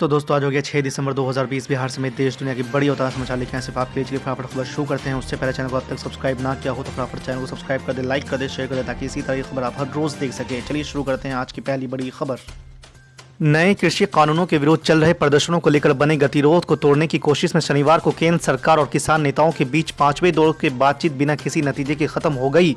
तो दोस्तों आज हो गया 6 दिसंबर 2020। बिहार समेत देश दुनिया की बड़ी और ताज़ा समाचार लेके सिर्फ आपके लिए फटाफट खबर शुरू करते हैं। उससे पहले चैनल को अब तक सब्सक्राइब ना किया हो तो फटाफट चैनल को सब्सक्राइब कर दे, लाइक कर दे, शेयर कर दे ताकि इसी तरह की खबर आप हर रोज देख सके। चलिए शुरू करते हैं आज की पहली बड़ी खबर। नए कृषि कानूनों के विरोध चल रहे प्रदर्शनों को लेकर बने गतिरोध को तोड़ने की कोशिश में शनिवार को केंद्र सरकार और किसान नेताओं के बीच पांचवें दौर की बातचीत बिना किसी नतीजे के खत्म हो गई।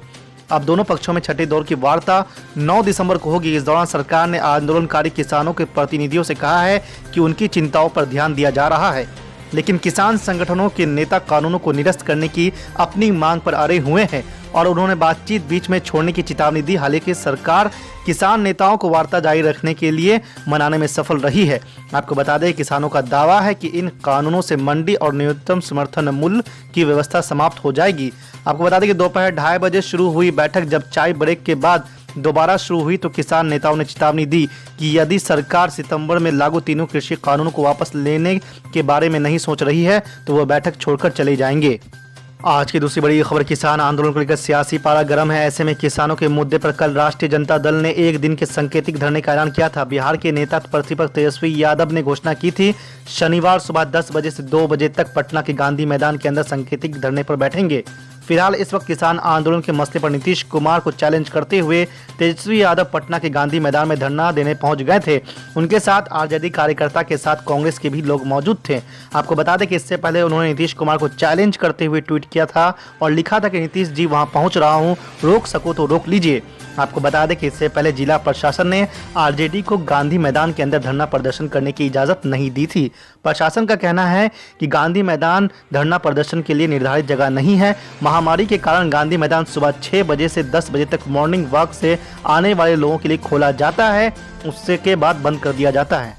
अब दोनों पक्षों में छठे दौर की वार्ता 9 दिसंबर को होगी। इस दौरान सरकार ने आंदोलनकारी किसानों के प्रतिनिधियों से कहा है कि उनकी चिंताओं पर ध्यान दिया जा रहा है, लेकिन किसान संगठनों के नेता कानूनों को निरस्त करने की अपनी मांग पर अड़े हुए हैं और उन्होंने बातचीत बीच में छोड़ने की चेतावनी दी। हालांकि सरकार किसान नेताओं को वार्ता जारी रखने के लिए मनाने में सफल रही है। आपको बता दें किसानों का दावा है कि इन कानूनों से मंडी और न्यूनतम समर्थन मूल्य की व्यवस्था समाप्त हो जाएगी। आपको बता दें कि दोपहर 2:30 बजे शुरू हुई बैठक जब चाय ब्रेक के बाद दोबारा शुरू हुई तो किसान नेताओं ने चेतावनी दी कि यदि सरकार सितंबर में लागू तीनों कृषि कानूनों को वापस लेने के बारे में नहीं सोच रही है तो वह बैठक छोड़कर चले जाएंगे। आज की दूसरी बड़ी खबर, किसान आंदोलन को लेकर सियासी पारा गर्म है। ऐसे में किसानों के मुद्दे पर कल राष्ट्रीय जनता दल ने एक दिन के सांकेतिक धरने का ऐलान किया था। बिहार के नेता प्रतिपक्ष तेजस्वी यादव ने घोषणा की थी शनिवार सुबह 10 बजे से 2 बजे तक पटना के गांधी मैदान के अंदर सांकेतिक धरने पर बैठेंगे। फिलहाल इस वक्त किसान आंदोलन के मसले पर नीतीश कुमार को चैलेंज करते हुए तेजस्वी यादव पटना के गांधी मैदान में धरना देने पहुंच गए थे। उनके साथ आरजेडी कार्यकर्ता के साथ कांग्रेस के भी लोग मौजूद थे। आपको बता दें कि इससे पहले उन्होंने नीतीश कुमार को चैलेंज करते हुए ट्वीट किया था और लिखा था कि नीतीश जी वहां पहुंच रहा हूं, रोक सको तो रोक लीजिए। आपको बता दें कि इससे पहले जिला प्रशासन ने आरजेडी को गांधी मैदान के अंदर धरना प्रदर्शन करने की इजाजत नहीं दी थी। प्रशासन का कहना है कि गांधी मैदान धरना प्रदर्शन के लिए निर्धारित जगह नहीं है। महामारी के कारण गांधी मैदान सुबह 6 बजे से 10 बजे तक मॉर्निंग वॉक से आने वाले लोगों के लिए खोला जाता है, उससे के बाद बंद कर दिया जाता है।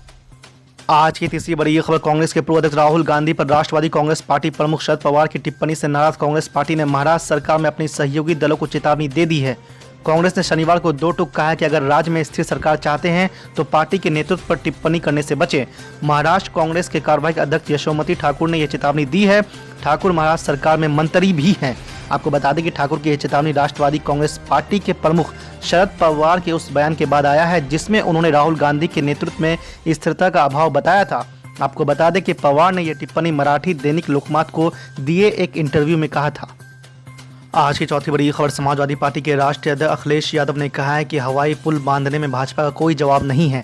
आज की तीसरी बड़ी खबर, कांग्रेस के पूर्व अध्यक्ष राहुल गांधी पर राष्ट्रवादी कांग्रेस पार्टी प्रमुख शरद पवार की टिप्पणी से नाराज कांग्रेस पार्टी ने महाराष्ट्र सरकार में अपनी सहयोगी दलों को चेतावनी दे दी है। कांग्रेस ने शनिवार को दो टूक कहा है कि अगर राज्य में स्थिर सरकार चाहते हैं तो पार्टी के नेतृत्व पर टिप्पणी करने से बचें। महाराष्ट्र कांग्रेस के कार्यवाहक अध्यक्ष यशोमती ठाकुर ने यह चेतावनी दी है। ठाकुर महाराष्ट्र सरकार में मंत्री भी हैं। आपको बता दें कि ठाकुर की यह चेतावनी राष्ट्रवादी कांग्रेस पार्टी के प्रमुख शरद पवार के उस बयान के बाद आया है जिसमें उन्होंने राहुल गांधी के नेतृत्व में स्थिरता का अभाव बताया था। आपको बता दें कि पवार ने यह टिप्पणी मराठी दैनिक लोकमत को दिए एक इंटरव्यू में कहा था। आज की चौथी बड़ी खबर, समाजवादी पार्टी के राष्ट्रीय अध्यक्ष अखिलेश यादव ने कहा है कि हवाई पुल बांधने में भाजपा का कोई जवाब नहीं है।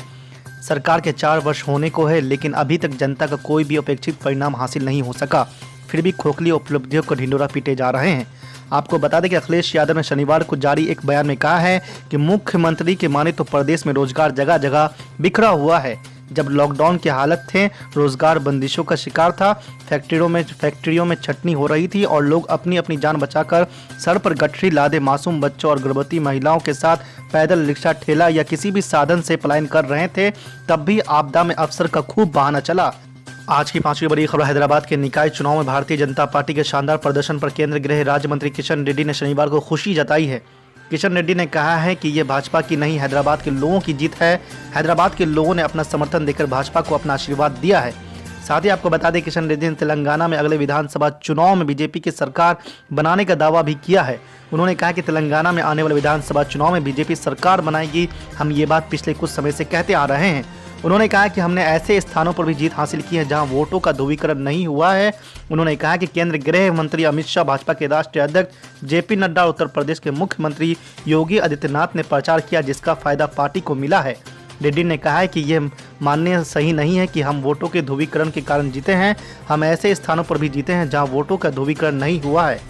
सरकार के 4 वर्ष होने को है लेकिन अभी तक जनता का कोई भी अपेक्षित परिणाम हासिल नहीं हो सका, फिर भी खोखली उपलब्धियों को ढिंडोरा पीटे जा रहे हैं। आपको बता दें कि अखिलेश यादव ने शनिवार को जारी एक बयान में कहा है कि मुख्यमंत्री के माने तो प्रदेश में रोजगार जगह जगह बिखरा हुआ है। जब लॉकडाउन की हालत थे, रोजगार बंदिशों का शिकार था, फैक्ट्रियों में छटनी हो रही थी और लोग अपनी अपनी जान बचाकर सर पर गठरी लादे मासूम बच्चों और गर्भवती महिलाओं के साथ पैदल, रिक्शा, ठेला या किसी भी साधन से पलायन कर रहे थे। तब भी आपदा में अफसर का खूब बहाना चला। आज की पांचवी बड़ी खबर, हैदराबाद के निकाय चुनाव में भारतीय जनता पार्टी के शानदार प्रदर्शन पर केंद्रीय गृह राज्य मंत्री किशन रेड्डी ने शनिवार को खुशी जताई है। किशन रेड्डी ने कहा है कि यह भाजपा की नहीं हैदराबाद के लोगों की जीत है। हैदराबाद के लोगों ने अपना समर्थन देकर भाजपा को अपना आशीर्वाद दिया है। साथ ही आपको बता दें किशन रेड्डी ने तेलंगाना में अगले विधानसभा चुनाव में बीजेपी की सरकार बनाने का दावा भी किया है। उन्होंने कहा कि तेलंगाना में आने वाले विधानसभा चुनाव में बीजेपी सरकार बनाएगी। हम ये बात पिछले कुछ समय से कहते आ रहे हैं। उन्होंने कहा कि हमने ऐसे स्थानों पर भी जीत हासिल की है जहां वोटों का ध्रुवीकरण नहीं हुआ है। उन्होंने कहा कि केंद्रीय गृह मंत्री अमित शाह, भाजपा के राष्ट्रीय अध्यक्ष जेपी नड्डा और उत्तर प्रदेश के मुख्यमंत्री योगी आदित्यनाथ ने प्रचार किया जिसका फायदा पार्टी को मिला है। रेड्डी ने कहा है कि यह मानना सही नहीं है कि हम वोटों के ध्रुवीकरण के कारण जीते हैं। हम ऐसे स्थानों पर भी जीते हैं जहां वोटों का ध्रुवीकरण नहीं हुआ है।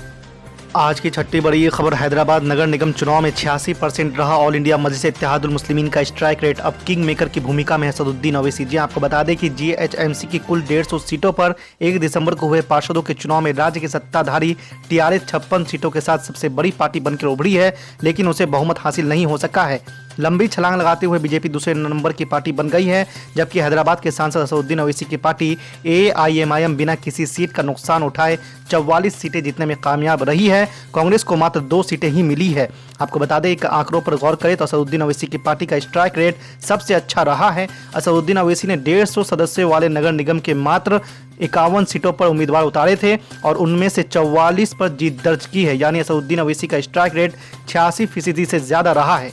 आज की छठी बड़ी खबर, हैदराबाद नगर निगम चुनाव में 86% रहा ऑल इंडिया मजलिस इत्तेहादुल मुस्लिमीन का स्ट्राइक रेट। अब किंग मेकर की भूमिका में है असदुद्दीन ओवैसी जी। आपको बता दें कि जीएचएमसी की कुल 150 सीटों पर 1 दिसंबर को हुए पार्षदों के चुनाव में राज्य की सत्ताधारी टीआरएस 56 सीटों के साथ सबसे बड़ी पार्टी बनकर उभरी है, लेकिन उसे बहुमत हासिल नहीं हो सका है। लंबी छलांग लगाते हुए बीजेपी दूसरे नंबर की पार्टी बन गई है, जबकि हैदराबाद के सांसद असदुद्दीन ओवैसी की पार्टी एआईएमआईएम बिना किसी सीट का नुकसान उठाए 44 सीटें जीतने में कामयाब रही है। कांग्रेस को मात्र 2 सीटें ही मिली है। आपको बता दें कि आंकड़ों पर गौर करें तो असदुद्दीन ओवैसी की पार्टी का स्ट्राइक रेट सबसे अच्छा रहा है। असदुद्दीन ओवैसी ने 150 सदस्यों वाले नगर निगम के मात्र 51 सीटों पर उम्मीदवार उतारे थे और उनमें से 44 पर जीत दर्ज की है, यानी असदुद्दीन ओवैसी का स्ट्राइक रेट 86% से ज्यादा रहा है।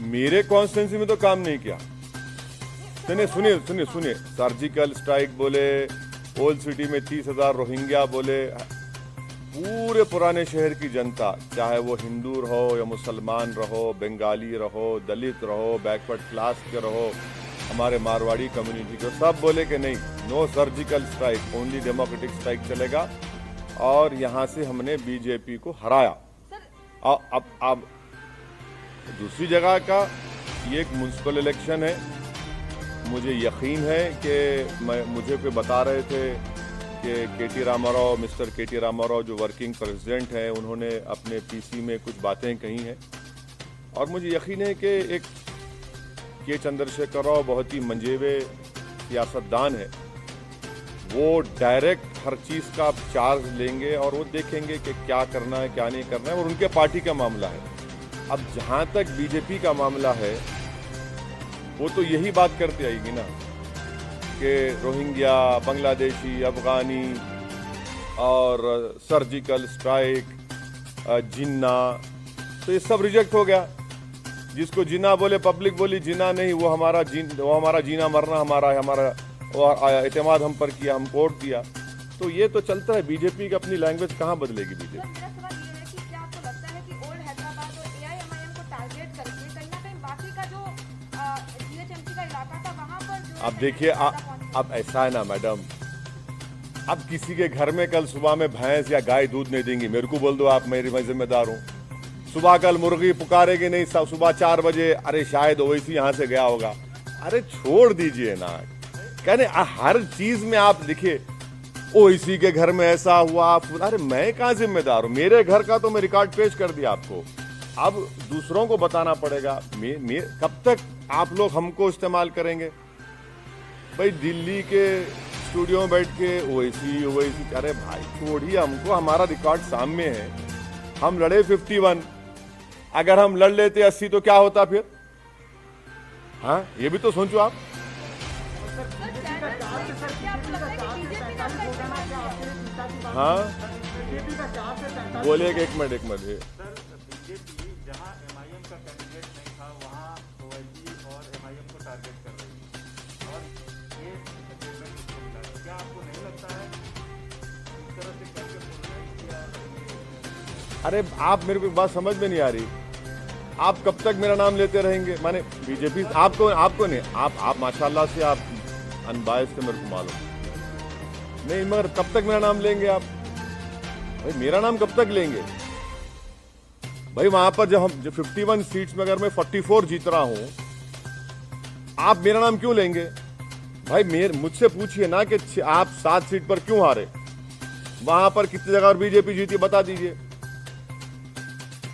मेरे कॉन्स्टिट्यूंसी में तो काम नहीं किया, सुनिए, सर्जिकल स्ट्राइक बोले, ओल्ड सिटी में 30,000 रोहिंग्या बोले, पूरे पुराने शहर की जनता, चाहे वो हिंदू रहो या मुसलमान रहो, बंगाली रहो, दलित रहो, बैकवर्ड क्लास के रहो, हमारे मारवाड़ी कम्युनिटी को, सब बोले कि नहीं, no surgical strike, only democratic strike चलेगा। और यहाँ से हमने बीजेपी को हराया। अब दूसरी जगह का ये एक म्युनिसिपल इलेक्शन है। मुझे यकीन है कि मुझे कोई बता रहे थे कि मिस्टर के टी रामाराव जो वर्किंग प्रेसिडेंट हैं, उन्होंने अपने पीसी में कुछ बातें कही हैं, और मुझे यकीन है कि एक के चंद्रशेखर राव बहुत ही मंजेवे सियासतदान है। वो डायरेक्ट हर चीज़ का चार्ज लेंगे और वो देखेंगे कि क्या करना है क्या नहीं करना है, और उनके पार्टी का मामला है। अब जहाँ तक बीजेपी का मामला है, वो तो यही बात करते आएगी ना कि रोहिंग्या, बांग्लादेशी, अफगानी और सर्जिकल स्ट्राइक, जिन्ना, तो ये सब रिजेक्ट हो गया। जिसको जिन्ना बोले, पब्लिक बोली जिन्ना नहीं, वो हमारा जीना मरना हमारा एतमाद हम पर किया, हम वोट दिया। तो ये तो चलता है। बीजेपी की अपनी लैंग्वेज कहाँ बदलेगी बीजेपी? अब देखिए, अब ऐसा है ना मैडम, अब किसी के घर में कल सुबह में भैंस या गाय दूध नहीं देंगी, मेरे को बोल दो आप, मैं जिम्मेदार हूँ। सुबह कल मुर्गी पुकारेगी नहीं, सुबह 4 बजे, अरे शायद ओवैसी यहाँ से गया होगा। अरे छोड़ दीजिए ना, कहने हर चीज में आप देखिए, ओवैसी के घर में ऐसा हुआ, अरे मैं कहाँ जिम्मेदार हूँ? मेरे घर का तो मैं रिकॉर्ड पेश कर दिया आपको। अब दूसरों को बताना पड़ेगा। कब तक आप लोग हमको इस्तेमाल करेंगे? भाई दिल्ली के स्टूडियो में बैठ के ओवैसी, अरे भाई छोड़िए हमको, हमारा रिकॉर्ड सामने है। हम लड़े 51, अगर हम लड़ लेते 80 तो क्या होता फिर? हाँ, ये भी तो सोचो आप। हाँ बोलिए, एक मिनट जहाँ MIM का कैंडिडेट नहीं था, वहाँ ओवैसी और MIM को टारगेट कर रही है, और ये स्टेटमेंट उसको मिला। क्या आपको नहीं लगता है इस तरह से करके पोलराइज किया? अरे आप, मेरे को एक बात समझ में नहीं आ रही, आप कब तक मेरा नाम लेते रहेंगे? माने बीजेपी आपको नहीं, आप माशाल्लाह से आप अनबायस से, मेरे को मालूम नहीं, मगर कब तक मेरा नाम लेंगे आप? भाई मेरा नाम कब तक लेंगे? भाई वहां पर जब 51 सीट्स में अगर मैं 44 जीत रहा हूं, आप मेरा नाम क्यों लेंगे? भाई मुझसे पूछिए ना कि आप 7 सीट पर क्यों हारे, वहां पर कितनी जगह और बीजेपी जीती, बता दीजिए।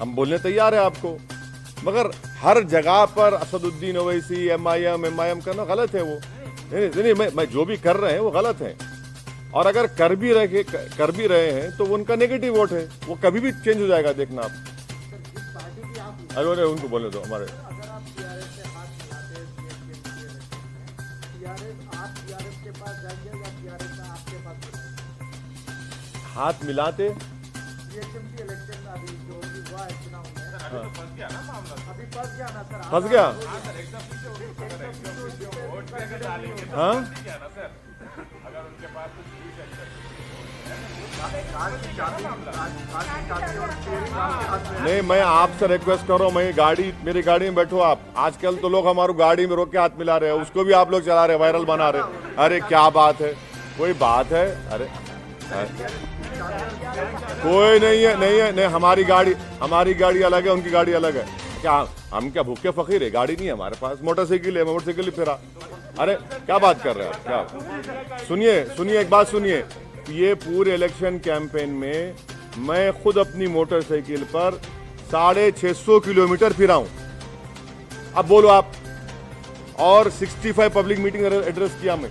हम बोलने तैयार है आपको, मगर हर जगह पर असदुद्दीन ओवैसी, MIM करना गलत है। वो नहीं, मैं जो भी कर रहे हैं वो गलत है, और अगर कर भी रहे हैं तो उनका नेगेटिव वोट है, वो कभी भी चेंज हो जाएगा, देखना आप। अरे उनको बोलने दो। हमारे हाथ मिलाते फंस गया। हाँ नहीं, मैं आपसे रिक्वेस्ट कर रहा हूँ, मेरी गाड़ी में बैठो आप। आजकल तो लोग हमारी गाड़ी में रोक के हाथ मिला रहे हैं, उसको भी आप लोग चला रहे हैं, वायरल बना रहे। अरे क्या बात है, कोई बात है? अरे कोई नहीं है, हमारी गाड़ी अलग है, उनकी गाड़ी अलग है। क्या हम क्या भूखे फकीर है? गाड़ी नहीं है हमारे पास, मोटरसाइकिल है, मोटरसाइकिल ही फिरा। अरे क्या बात कर रहे हैं आप? क्या सुनिए एक बात सुनिए, ये पूरे इलेक्शन कैंपेन में मैं खुद अपनी मोटरसाइकिल पर 650 किलोमीटर फिरा हूं। अब बोलो आप, और 65 पब्लिक मीटिंग एड्रेस किया मैं।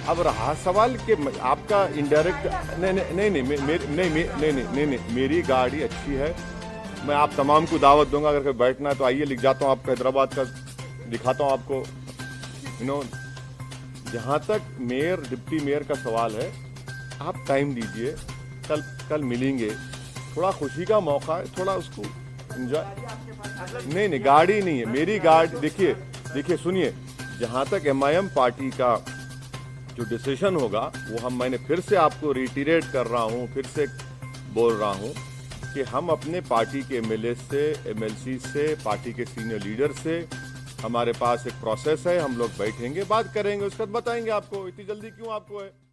अब रहा सवाल कि आपका इनडायरेक्ट, नहीं, मेरी गाड़ी अच्छी है। मैं आप तमाम को दावत दूंगा, अगर कहीं बैठना है तो आइए, लिख जाता हूँ आपको, हैदराबाद का दिखाता हूँ आपको। जहाँ तक मेयर डिप्टी मेयर का सवाल है, आप टाइम दीजिए, कल मिलेंगे, थोड़ा खुशी का मौका है, थोड़ा उसको एंजॉय। नहीं, गाड़ी नहीं है मेरी गाड़ी। देखिए सुनिए, जहां तक MIM पार्टी का जो डिसीजन होगा वो मैंने फिर से आपको रिटीरेट कर रहा हूं, फिर से बोल रहा हूं कि हम अपने पार्टी के MLA से, MLC से, पार्टी के सीनियर लीडर से, हमारे पास एक प्रोसेस है, हम लोग बैठेंगे, बात करेंगे, उसके बाद बताएंगे आपको। इतनी जल्दी क्यों आपको है?